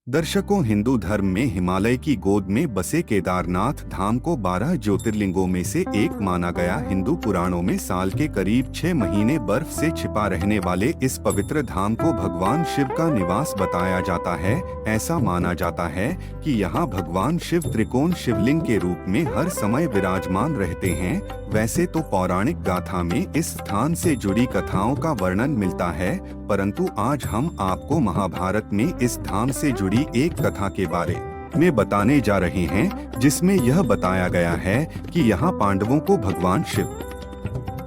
दर्शकों, हिंदू धर्म में हिमालय की गोद में बसे केदारनाथ धाम को 12 ज्योतिर्लिंगों में से एक माना गया। हिंदू पुराणों में साल के करीब 6 महीने बर्फ से छिपा रहने वाले इस पवित्र धाम को भगवान शिव का निवास बताया जाता है। ऐसा माना जाता है कि यहाँ भगवान शिव त्रिकोण शिवलिंग के रूप में हर समय विराजमान रहते हैं। वैसे तो पौराणिक गाथा में इस स्थान से जुड़ी कथाओं का वर्णन मिलता है, परंतु आज हम आपको महाभारत में इस धाम से जुड़ी एक कथा के बारे में बताने जा रहे हैं, जिसमें यह बताया गया है कि यहाँ पांडवों को भगवान शिव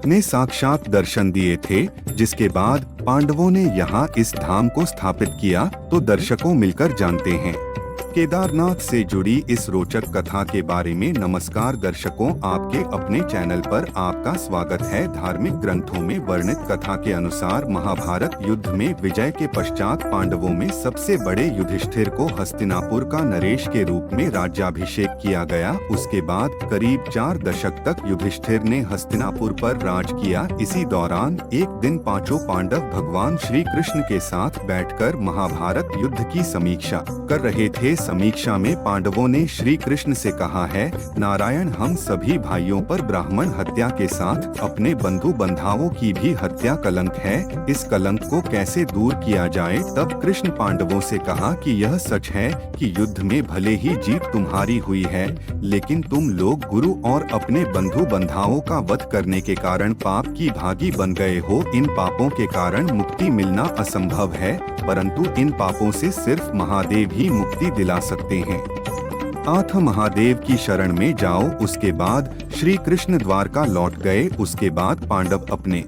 ने साक्षात दर्शन दिए थे, जिसके बाद पांडवों ने यहाँ इस धाम को स्थापित किया। तो दर्शकों, मिलकर जानते हैं केदारनाथ से जुड़ी इस रोचक कथा के बारे में। नमस्कार दर्शकों, आपके अपने चैनल पर आपका स्वागत है। धार्मिक ग्रंथों में वर्णित कथा के अनुसार महाभारत युद्ध में विजय के पश्चात पांडवों में सबसे बड़े युधिष्ठिर को हस्तिनापुर का नरेश के रूप में राज्याभिषेक किया गया। उसके बाद करीब 4 दशक तक युधिष्ठिर ने हस्तिनापुर पर राज किया। इसी दौरान एक दिन पांचों पांडव भगवान श्री कृष्ण के साथ बैठकर महाभारत युद्ध की समीक्षा कर रहे थे। समीक्षा में पांडवों ने श्री कृष्ण से कहा है, नारायण, हम सभी भाइयों पर ब्राह्मण हत्या के साथ अपने बंधु बंधाओं की भी हत्या कलंक है। इस कलंक को कैसे दूर किया जाए? तब कृष्ण पांडवों से कहा कि यह सच है कि युद्ध में भले ही जीत तुम्हारी हुई है, लेकिन तुम लोग गुरु और अपने बंधु बंधाओं का वध करने के कारण पाप की भागी बन गए हो। इन पापों के कारण मुक्ति मिलना असंभव है, परंतु इन पापों से सिर्फ महादेव ही मुक्ति दिला सकते हैं। आठ महादेव की शरण में जाओ। उसके बाद श्री कृष्ण द्वारका लौट गए। उसके बाद पांडव अपने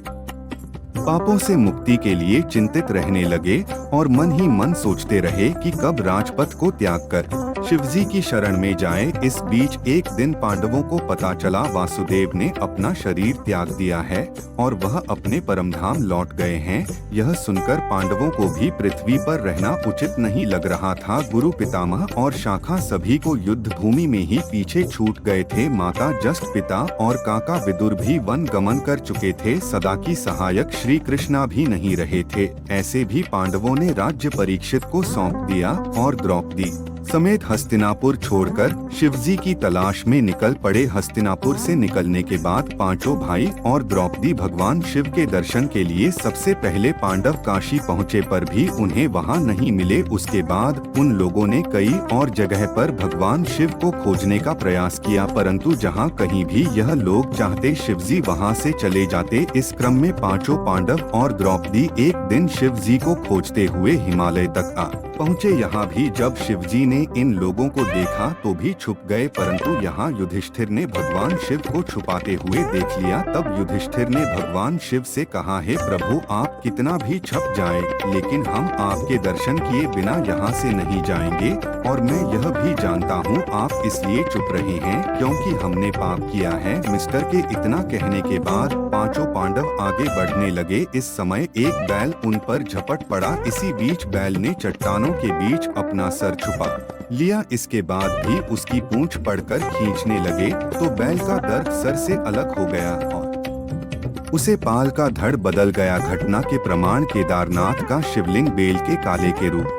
पापों से मुक्ति के लिए चिंतित रहने लगे और मन ही मन सोचते रहे कि कब राजपथ को त्याग कर शिवजी की शरण में जाए। इस बीच एक दिन पांडवों को पता चला वासुदेव ने अपना शरीर त्याग दिया है और वह अपने परमधाम लौट गए हैं। यह सुनकर पांडवों को भी पृथ्वी पर रहना उचित नहीं लग रहा था। गुरु पितामह और शाखा सभी को युद्ध भूमि में ही पीछे छूट गए थे। माता जस्ट पिता और काका विदुर भी वन गमन कर चुके थे। सदा की सहायक श्री कृष्णा भी नहीं रहे थे। ऐसे भी पांडवों ने राज्य परीक्षित को सौंप दिया और द्रौपदी समेत हस्तिनापुर छोड़कर शिवजी की तलाश में निकल पड़े। हस्तिनापुर से निकलने के बाद पांचों भाई और द्रौपदी भगवान शिव के दर्शन के लिए सबसे पहले पांडव काशी पहुँचे, पर भी उन्हें वहां नहीं मिले। उसके बाद उन लोगों ने कई और जगह पर भगवान शिव को खोजने का प्रयास किया, परंतु जहां कहीं भी यह लोग चाहते शिवजी वहां से चले जाते। इस क्रम में पांचों पांडव और द्रौपदी एक दिन शिवजी को खोजते हुए हिमालय तक आ पहुँचे। यहाँ भी जब शिवजी ने इन लोगों को देखा तो भी छुप गए, परंतु यहाँ युधिष्ठिर ने भगवान शिव को छुपाते हुए देख लिया। तब युधिष्ठिर ने भगवान शिव से कहा, हे प्रभु, आप कितना भी छुप जाएं, लेकिन हम आपके दर्शन किए बिना यहाँ से नहीं जाएंगे। और मैं यह भी जानता हूँ आप इसलिए चुप रहे हैं क्योंकि हमने पाप किया है। मिस्टर के इतना कहने के बाद पांचों पांडव आगे बढ़ने लगे। इस समय एक बैल उन पर झपट पड़ा। इसी बीच बैल ने चट्टानों के बीच अपना सर छुपा लिया। इसके बाद भी उसकी पूंछ पड़कर खींचने लगे तो बैल का दर्द सर से अलग हो गया और उसे पाल का धड़ बदल गया। घटना के प्रमाण केदारनाथ का शिवलिंग बेल के काले के रूप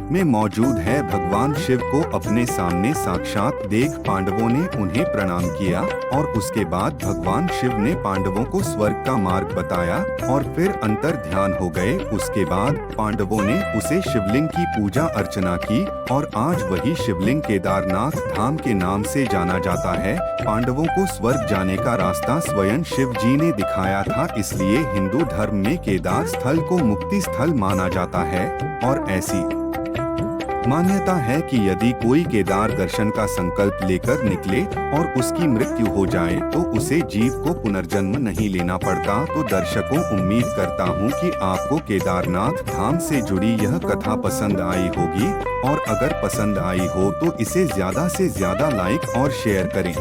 में मौजूद है। भगवान शिव को अपने सामने साक्षात देख पांडवों ने उन्हें प्रणाम किया और उसके बाद भगवान शिव ने पांडवों को स्वर्ग का मार्ग बताया और फिर अंतर ध्यान हो गए। उसके बाद पांडवों ने उसे शिवलिंग की पूजा अर्चना की और आज वही शिवलिंग केदारनाथ धाम के नाम से जाना जाता है। पांडवों को स्वर्ग जाने का रास्ता स्वयं शिव जी ने दिखाया था, इसलिए हिंदू धर्म में केदार स्थल को मुक्ति स्थल माना जाता है। और ऐसी मान्यता है कि यदि कोई केदार दर्शन का संकल्प लेकर निकले और उसकी मृत्यु हो जाए तो उसे जीव को पुनर्जन्म नहीं लेना पड़ता। तो दर्शकों, उम्मीद करता हूँ कि आपको केदारनाथ धाम से जुड़ी यह कथा पसंद आई होगी, और अगर पसंद आई हो तो इसे ज्यादा से ज्यादा लाइक और शेयर करें।